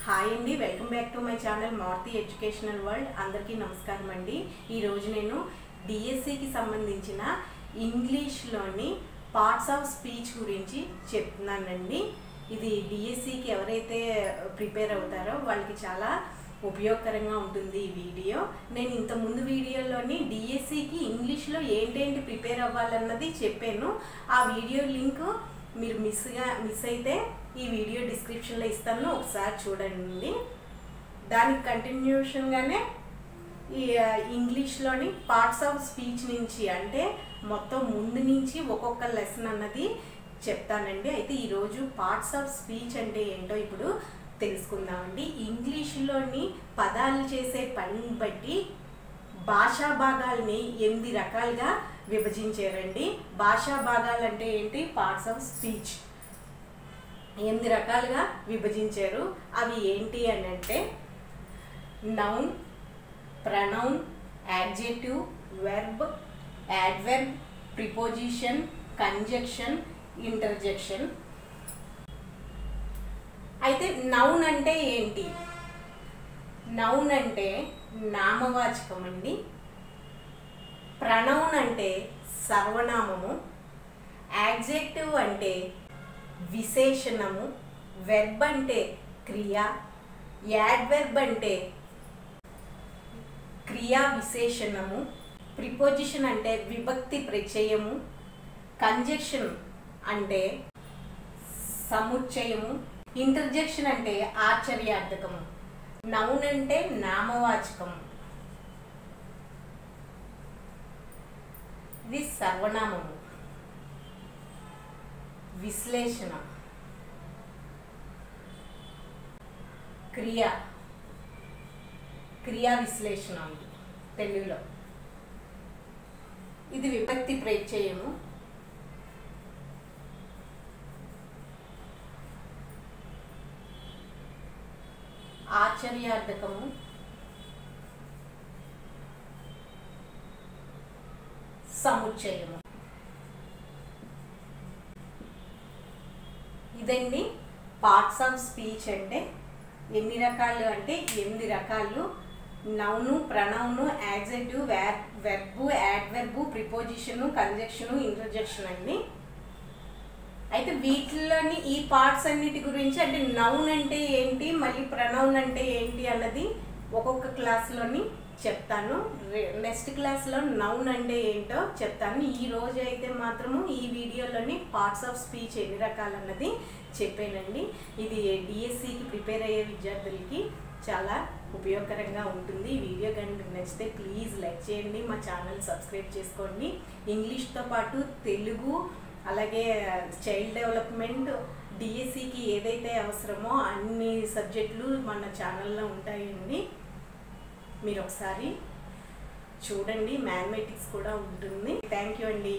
Hi అండి, welcome back to my channel Maruti educational world. అందరికీ నమస్కారం అండి. ఈరోజు నేను డిఎస్సికి సంబంధించిన ఇంగ్లీష్లోని పార్ట్స్ ఆఫ్ స్పీచ్ గురించి చెప్తున్నానండి. ఇది డిఎస్సికి ఎవరైతే ప్రిపేర్ అవుతారో వాళ్ళకి చాలా ఉపయోగకరంగా ఉంటుంది ఈ వీడియో. నేను ఇంతకుముందు వీడియోలోని డిఎస్సికి ఇంగ్లీష్లో ఏంటేంటి ప్రిపేర్ అవ్వాలన్నది చెప్పాను. ఆ వీడియో లింక్ మీరు మిస్ అయితే ఈ వీడియో డిస్క్రిప్షన్లో ఇస్తాను, ఒకసారి చూడండి. దానికి కంటిన్యూషన్గానే ఈ ఇంగ్లీష్లోని పార్ట్స్ ఆఫ్ స్పీచ్ నుంచి, అంటే మొత్తం ముందు నుంచి ఒక్కొక్క లెసన్ అన్నది చెప్తానండి. అయితే ఈరోజు పార్ట్స్ ఆఫ్ స్పీచ్ అంటే ఏంటో ఇప్పుడు తెలుసుకుందామండి. ఇంగ్లీష్లోని పదాలు చేసే పనిని బట్టి భాషా భాగాల్ని 8 రకాలుగా విభజించారండి. భాషా భాగాలు అంటే ఏంటి? పార్ట్స్ ఆఫ్ స్పీచ్ 8 రకాలుగా విభజించారు. అవి ఏంటి అని అంటే noun, pronoun, adjective, verb, adverb, preposition, conjunction, interjection. అయితే నౌన్ అంటే ఏంటి? నౌన్ అంటే నామవాచకం అండి. ప్రనౌన్ అంటే సర్వనామము, యాడ్జెక్టివ్ అంటే విశేషణము, వెర్బ్ అంటే క్రియ, యాడ్వర్బ్ అంటే క్రియా విశేషణము, ప్రిపోజిషన్ అంటే విభక్తి ప్రత్యయము, కంజంక్షన్ అంటే సముచ్చయము, ఇంటర్జెక్షన్ అంటే ఆశ్చర్యార్థకము. నౌన్ అంటే నామవాచకము, ఇది సర్వనామము. విశ్లేషణ, క్రియా విశ్లేషణ ఉంది తెలుగులో. ఇది విభక్తి ప్రత్యయము. ఆశ్చర్యార్థకము, సముచ్చయము. ఇదండి పార్ట్స్ ఆఫ్ స్పీచ్ అంటే. ఎన్ని రకాలు అంటే 8 రకాలు. Noun, pronoun, adjective, verb, adverb, preposition, conjunction, interjection అండి. అయితే వీటిలోని ఈ పార్ట్స్ అన్నిటి గురించి, అంటే నౌన్ అంటే ఏంటి, మళ్ళీ ప్రనౌన్ అంటే ఏంటి అన్నది ఒక్కొక్క క్లాస్లోని చెప్తాను. నెక్స్ట్ క్లాస్లో నౌన్ అంటే ఏంటో చెప్తాను. ఈ రోజు అయితే మాత్రము ఈ వీడియోలోని పార్ట్స్ ఆఫ్ స్పీచ్ ఎన్ని రకాలు అన్నది చెప్పానండి. ఇది డిఎస్సికి ప్రిపేర్ అయ్యే విద్యార్థులకి చాలా ఉపయోగకరంగా ఉంటుంది. ఈ వీడియో కనుక నచ్చితే ప్లీజ్ లైక్ చేయండి, మా ఛానల్ సబ్స్క్రైబ్ చేసుకోండి. ఇంగ్లీష్తో పాటు తెలుగు, అలాగే చైల్డ్ డెవలప్మెంట్, డిఎస్సికి ఏదైతే అవసరమో అన్ని సబ్జెక్టులు మన ఛానల్లో ఉంటాయండి. మీరు ఒకసారి చూడండి. మ్యాథమెటిక్స్ కూడా ఉంటుంది. థ్యాంక్ యూ అండి.